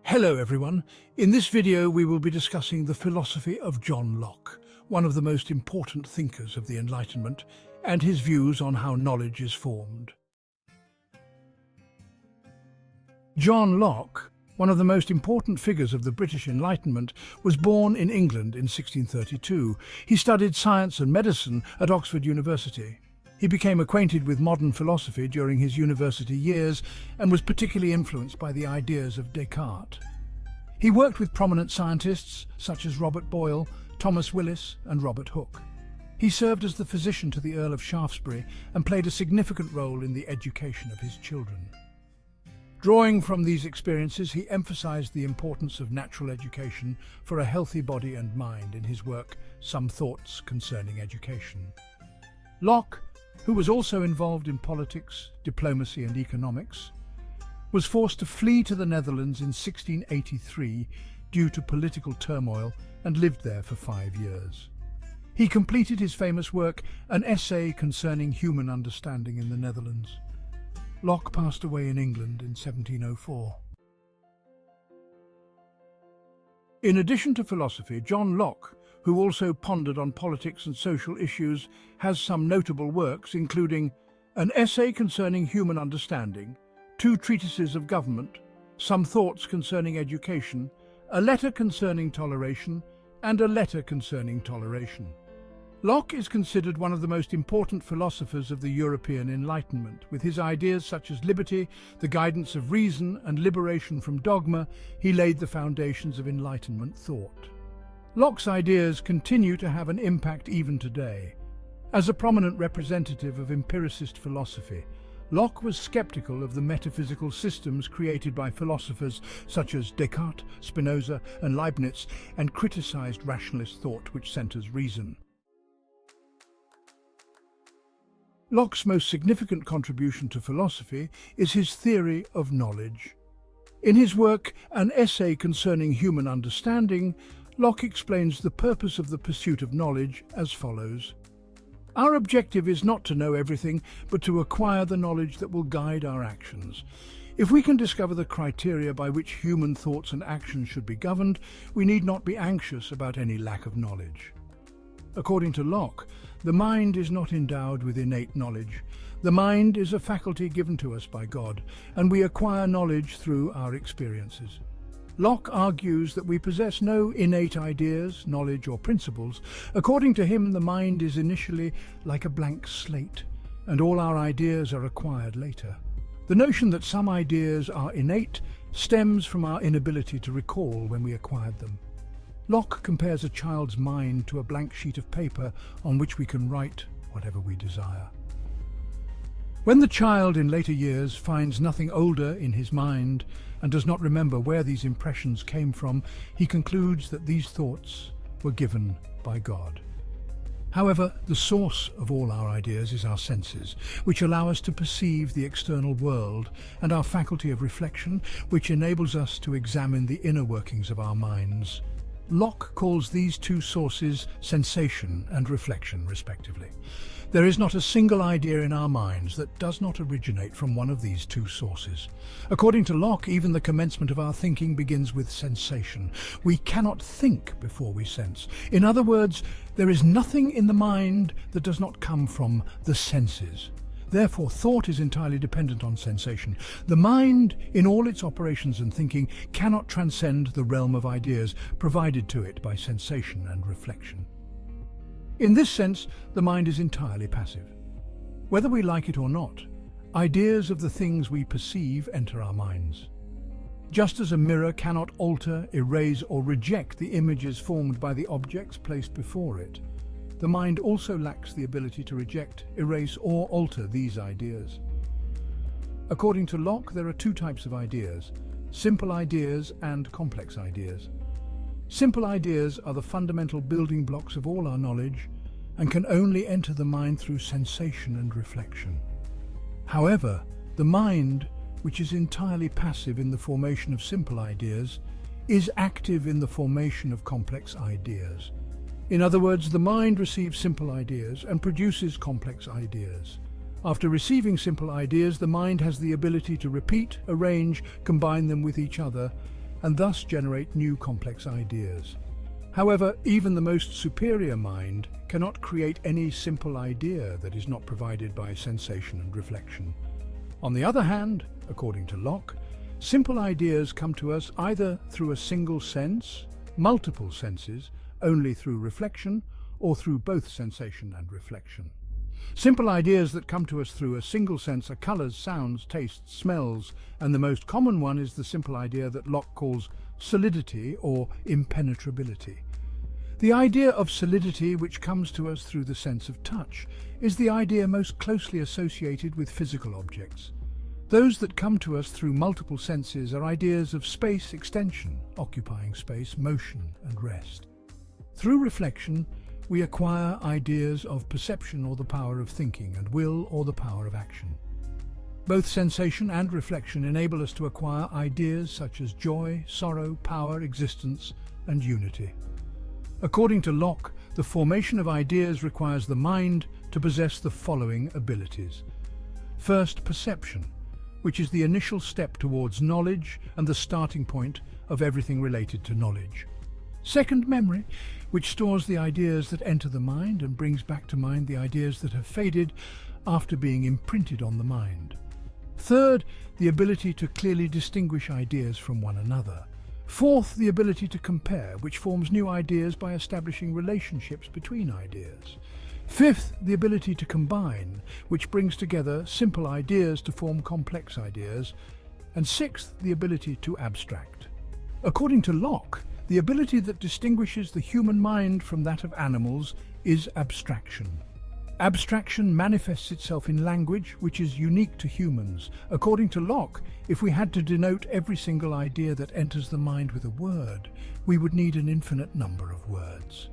Hello everyone. In this video we will be discussing the philosophy of John Locke, one of the most important thinkers of the Enlightenment, and his views on how knowledge is formed. John Locke, one of the most important figures of the British Enlightenment, was born in England in 1632. He studied science and medicine at Oxford University. He became acquainted with modern philosophy during his university years and was particularly influenced by the ideas of Descartes. He worked with prominent scientists such as Robert Boyle, Thomas Willis and Robert Hooke. He served as the physician to the Earl of Shaftesbury and played a significant role in the education of his children. Drawing from these experiences, he emphasized the importance of natural education for a healthy body and mind in his work, Some Thoughts Concerning Education. Locke, who was also involved in politics, diplomacy and economics, was forced to flee to the Netherlands in 1683 due to political turmoil and lived there for 5 years. He completed his famous work, An Essay Concerning Human Understanding in the Netherlands. Locke passed away in England in 1704. In addition to philosophy, John Locke, who also pondered on politics and social issues, has some notable works including An Essay Concerning Human Understanding, 2 Treatises of Government, Some Thoughts Concerning Education, A Letter Concerning Toleration, and A Letter Concerning Toleration. Locke is considered one of the most important philosophers of the European Enlightenment. With his ideas such as liberty, the guidance of reason, and liberation from dogma, he laid the foundations of Enlightenment thought. Locke's ideas continue to have an impact even today. As a prominent representative of empiricist philosophy, Locke was skeptical of the metaphysical systems created by philosophers such as Descartes, Spinoza, and Leibniz, and criticized rationalist thought which centers reason. Locke's most significant contribution to philosophy is his theory of knowledge. In his work, An Essay Concerning Human Understanding, Locke explains the purpose of the pursuit of knowledge as follows. Our objective is not to know everything, but to acquire the knowledge that will guide our actions. If we can discover the criteria by which human thoughts and actions should be governed, we need not be anxious about any lack of knowledge. According to Locke, the mind is not endowed with innate knowledge. The mind is a faculty given to us by God, and we acquire knowledge through our experiences. Locke argues that we possess no innate ideas, knowledge or principles. According to him, the mind is initially like a blank slate, and all our ideas are acquired later. The notion that some ideas are innate stems from our inability to recall when we acquired them. Locke compares a child's mind to a blank sheet of paper on which we can write whatever we desire. When the child in later years finds nothing older in his mind and does not remember where these impressions came from, he concludes that these thoughts were given by God. However, the source of all our ideas is our senses, which allow us to perceive the external world, and our faculty of reflection, which enables us to examine the inner workings of our minds. Locke calls these 2 sources sensation and reflection, respectively. There is not a single idea in our minds that does not originate from one of these 2 sources. According to Locke, even the commencement of our thinking begins with sensation. We cannot think before we sense. In other words, there is nothing in the mind that does not come from the senses. Therefore, thought is entirely dependent on sensation. The mind, in all its operations and thinking, cannot transcend the realm of ideas provided to it by sensation and reflection. In this sense, the mind is entirely passive. Whether we like it or not, ideas of the things we perceive enter our minds. Just as a mirror cannot alter, erase, or reject the images formed by the objects placed before it, the mind also lacks the ability to reject, erase, or alter these ideas. According to Locke, there are 2 types of ideas: simple ideas and complex ideas. Simple ideas are the fundamental building blocks of all our knowledge and can only enter the mind through sensation and reflection. However, the mind, which is entirely passive in the formation of simple ideas, is active in the formation of complex ideas. In other words, the mind receives simple ideas and produces complex ideas. After receiving simple ideas, the mind has the ability to repeat, arrange, combine them with each other, and thus generate new complex ideas. However, even the most superior mind cannot create any simple idea that is not provided by sensation and reflection. On the other hand, according to Locke, simple ideas come to us either through a single sense, multiple senses, only through reflection, or through both sensation and reflection. Simple ideas that come to us through a single sense are colours, sounds, tastes, smells, and the most common one is the simple idea that Locke calls solidity or impenetrability. The idea of solidity, which comes to us through the sense of touch, is the idea most closely associated with physical objects. Those that come to us through multiple senses are ideas of space extension, occupying space, motion and rest. Through reflection, we acquire ideas of perception or the power of thinking, and will or the power of action. Both sensation and reflection enable us to acquire ideas such as joy, sorrow, power, existence, and unity. According to Locke, the formation of ideas requires the mind to possess the following abilities. First, perception, which is the initial step towards knowledge and the starting point of everything related to knowledge. Second, memory, which stores the ideas that enter the mind and brings back to mind the ideas that have faded after being imprinted on the mind. Third, the ability to clearly distinguish ideas from one another. Fourth, the ability to compare, which forms new ideas by establishing relationships between ideas. Fifth, the ability to combine, which brings together simple ideas to form complex ideas. And sixth, the ability to abstract. According to Locke, the ability that distinguishes the human mind from that of animals is abstraction. Abstraction manifests itself in language, which is unique to humans. According to Locke, if we had to denote every single idea that enters the mind with a word, we would need an infinite number of words.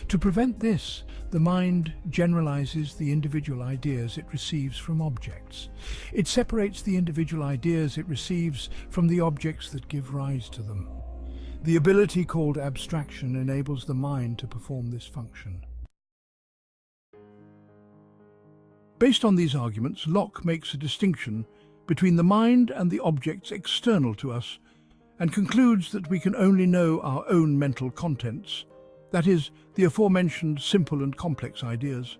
To prevent this, the mind generalizes the individual ideas it receives from objects. It separates the individual ideas it receives from the objects that give rise to them. The ability called abstraction enables the mind to perform this function. Based on these arguments, Locke makes a distinction between the mind and the objects external to us, and concludes that we can only know our own mental contents, that is, the aforementioned simple and complex ideas.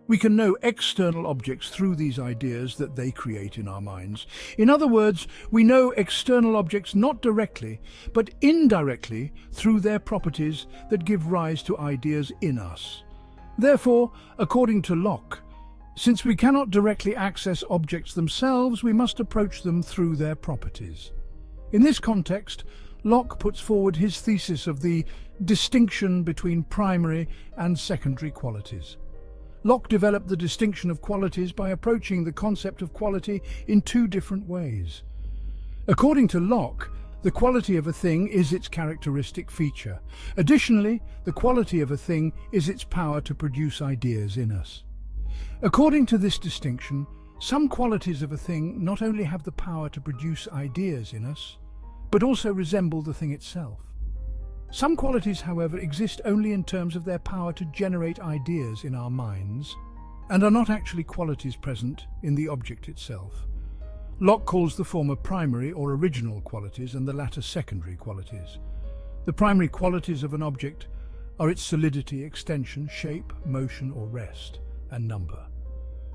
We can know external objects through these ideas that they create in our minds. In other words, we know external objects not directly, but indirectly through their properties that give rise to ideas in us. Therefore, according to Locke, since we cannot directly access objects themselves, we must approach them through their properties. In this context, Locke puts forward his thesis of the distinction between primary and secondary qualities. Locke developed the distinction of qualities by approaching the concept of quality in two different ways. According to Locke, the quality of a thing is its characteristic feature. Additionally, the quality of a thing is its power to produce ideas in us. According to this distinction, some qualities of a thing not only have the power to produce ideas in us, but also resemble the thing itself. Some qualities, however, exist only in terms of their power to generate ideas in our minds, and are not actually qualities present in the object itself. Locke calls the former primary or original qualities and the latter secondary qualities. The primary qualities of an object are its solidity, extension, shape, motion or rest, and number.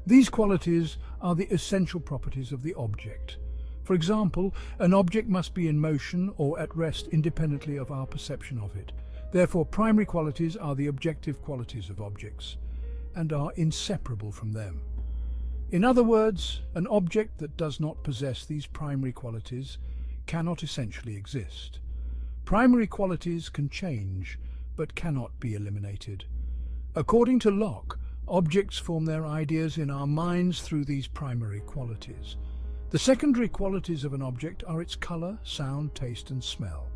These qualities are the essential properties of the object. For example, an object must be in motion or at rest independently of our perception of it. Therefore, primary qualities are the objective qualities of objects and are inseparable from them. In other words, an object that does not possess these primary qualities cannot essentially exist. Primary qualities can change, but cannot be eliminated. According to Locke, objects form their ideas in our minds through these primary qualities. The secondary qualities of an object are its color, sound, taste, and smell.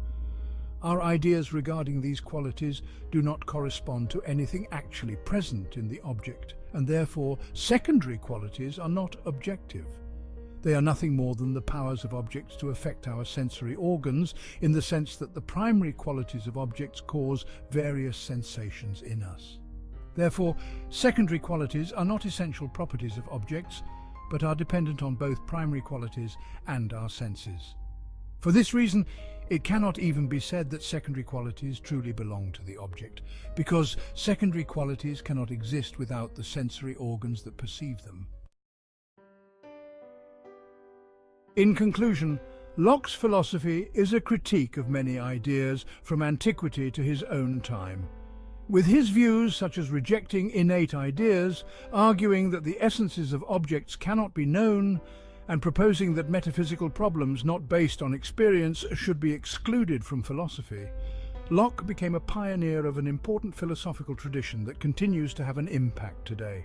Our ideas regarding these qualities do not correspond to anything actually present in the object, and therefore secondary qualities are not objective. They are nothing more than the powers of objects to affect our sensory organs, in the sense that the primary qualities of objects cause various sensations in us. Therefore, secondary qualities are not essential properties of objects, but are dependent on both primary qualities and our senses. For this reason, it cannot even be said that secondary qualities truly belong to the object, because secondary qualities cannot exist without the sensory organs that perceive them. In conclusion, Locke's philosophy is a critique of many ideas from antiquity to his own time. With his views such as rejecting innate ideas, arguing that the essences of objects cannot be known, and proposing that metaphysical problems not based on experience should be excluded from philosophy, Locke became a pioneer of an important philosophical tradition that continues to have an impact today.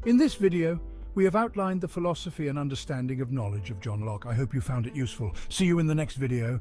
In this video, we have outlined the philosophy and understanding of knowledge of John Locke. I hope you found it useful. See you in the next video.